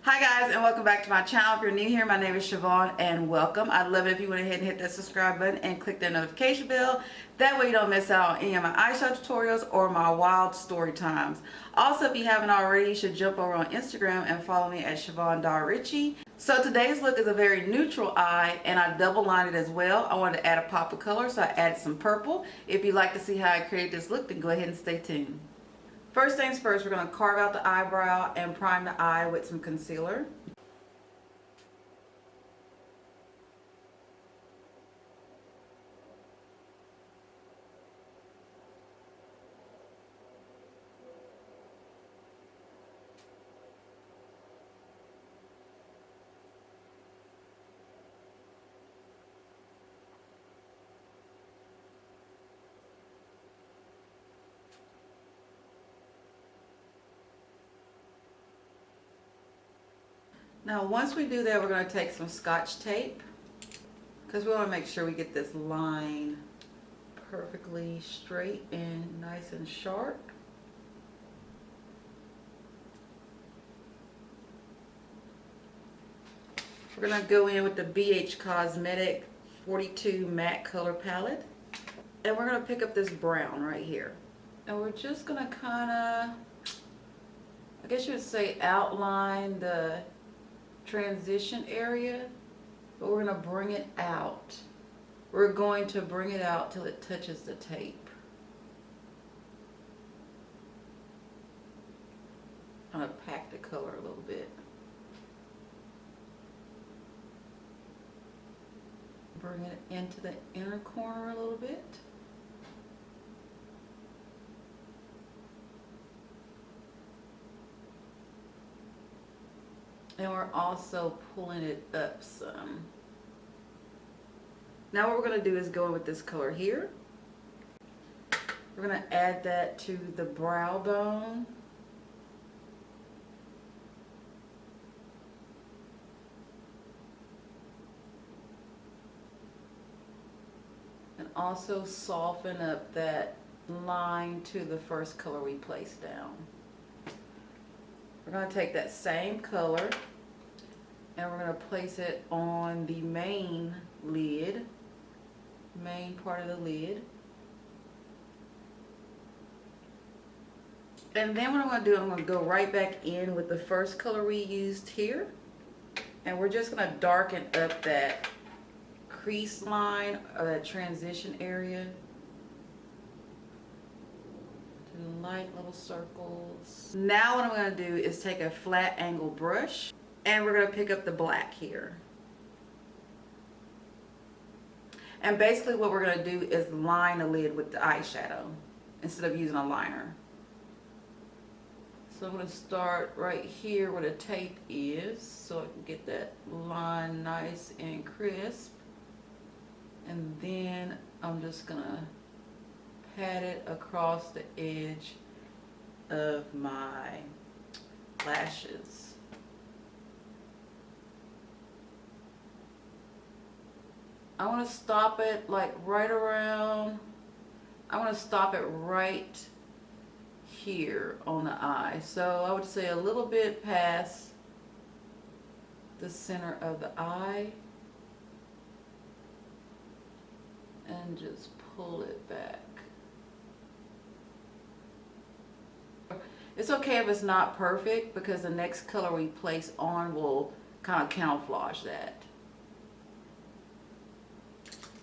Hi guys, and welcome back to my channel. If you're new here, my name is Shavonne and welcome. I'd love it if you went ahead and hit that subscribe button and click that notification bell. That way you don't miss out on any of my eyeshadow tutorials or my wild story times. Also, if you haven't already, you should jump over on Instagram and follow me at Shavonne.Richie. So today's look is a very neutral eye, and I double lined it as well. I wanted to add a pop of color, so I added some purple. If you'd like to see how I created this look, then go ahead and stay tuned. First things first, we're going to carve out the eyebrow and prime the eye with some concealer. Now once we do that, we're going to take some Scotch tape because we want to make sure we get this line perfectly straight and nice and sharp. We're going to go in with the BH Cosmetic 42 matte color palette, and we're going to pick up this brown right here, and we're just going to kind of, I guess you would say, outline the transition area, but we're going to bring it out. We're going to bring it out till it touches the tape. I'm going to pack the color a little bit. Bring it into the inner corner a little bit. And we're also pulling it up some. Now what we're going to do is go in with this color here. We're going to add that to the brow bone. And also soften up that line to the first color we placed down. We're going to take that same color and we're going to place it on the main lid, main part of the lid. And then what I'm going to do, I'm going to go right back in with the first color we used here. And we're just going to darken up that crease line or that transition area. Light little circles. Now what I'm going to do is take a flat angle brush and we're going to pick up the black here. And basically what we're going to do is line the lid with the eyeshadow instead of using a liner. So I'm going to start right here where the tape is so I can get that line nice and crisp. And then I'm just going to pat it across the edge of my lashes. I want to stop it like right around, I want to stop it right here on the eye. So I would say a little bit past the center of the eye and just pull it back. It's okay if it's not perfect because the next color we place on will kind of camouflage that.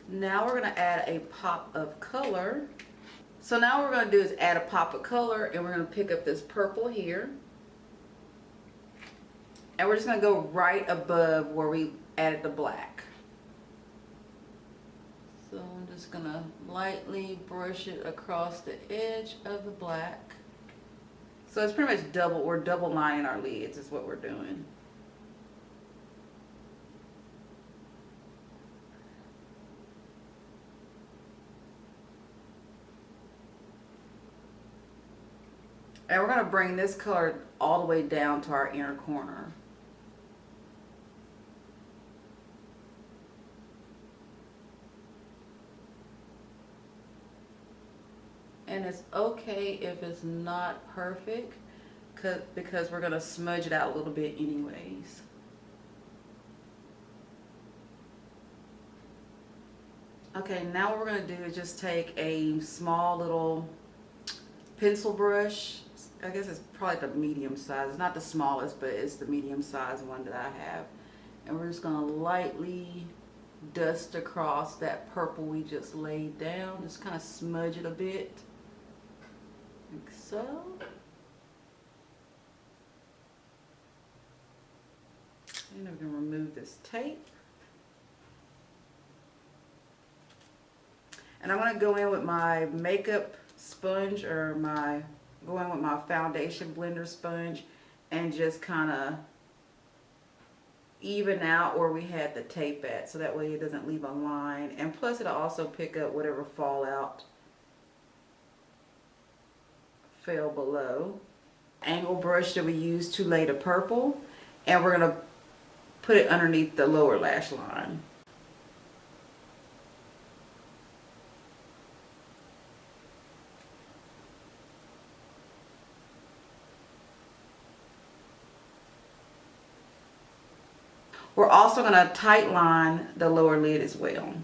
Now we're going to add a pop of color. So now what we're going to do is add a pop of color, and we're going to pick up this purple here. And we're just going to go right above where we added the black. So I'm just going to lightly brush it across the edge of the black. So it's pretty much double, we're double lining our lids is what we're doing. And we're going to bring this color all the way down to our inner corner. And it's okay if it's not perfect because we're gonna smudge it out a little bit anyways. Okay, now what we're gonna do is just take a small little pencil brush. I guess it's probably the medium size. It's not the smallest, but it's the medium size one that I have. And we're just gonna lightly dust across that purple we just laid down. Just kind of smudge it a bit, like so. And I'm gonna remove this tape. And I'm gonna go in with my makeup sponge, or go in with my foundation blender sponge, and just kind of even out where we had the tape at, so that way it doesn't leave a line. And plus it'll also pick up whatever fallout fell below. Angle brush that we used to lay the purple, and we're gonna put it underneath the lower lash line. We're also going to tight line the lower lid as well.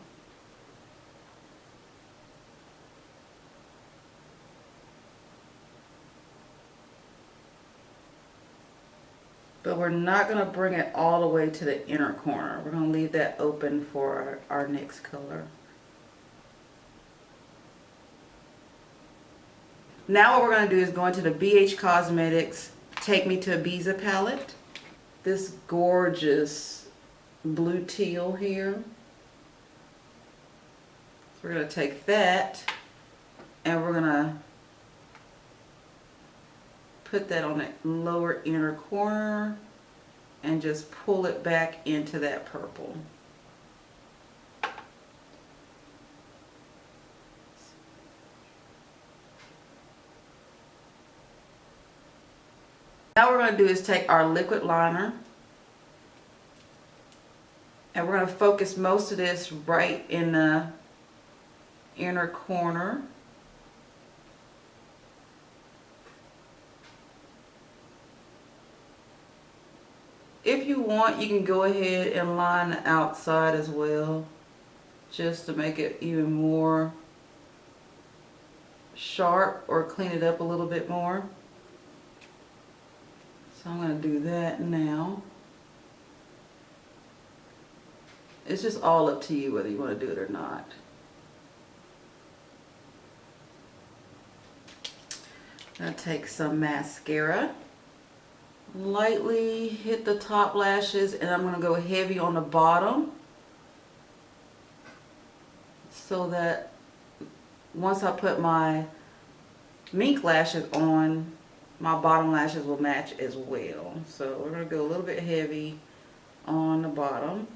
But we're not going to bring it all the way to the inner corner. We're going to leave that open for our next color. Now what we're going to do is go into the BH Cosmetics Take Me to Ibiza palette. This gorgeous blue teal here. So we're going to take that and we're going to put that on that lower inner corner and just pull it back into that purple. Now what we're going to do is take our liquid liner, and we're going to focus most of this right in the inner corner. If you want, you can go ahead and line the outside as well, just to make it even more sharp or clean it up a little bit more. So I'm going to do that now. It's just all up to you whether you want to do it or not. I'm going to take some mascara, lightly hit the top lashes, and I'm going to go heavy on the bottom so that once I put my Mink lashes on, my bottom lashes will match as well. So we're going to go a little bit heavy on the bottom.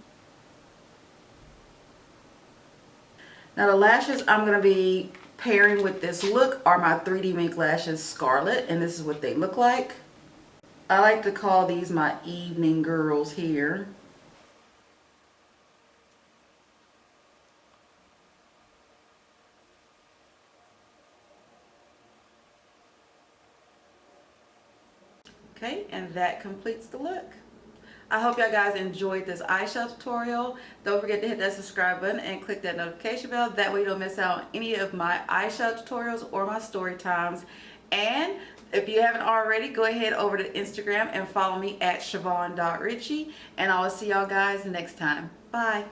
Now the lashes I'm going to be pairing with this look are my 3D Mink lashes Scarlett, and this is what they look like. I like to call these my evening girls here. Okay, and that completes the look. I hope y'all guys enjoyed this eyeshadow tutorial. Don't forget to hit that subscribe button and click that notification bell. That way you don't miss out on any of my eyeshadow tutorials or my story times. And if you haven't already, go ahead over to Instagram and follow me at Shavonne.Richie. And I will see y'all guys next time. Bye.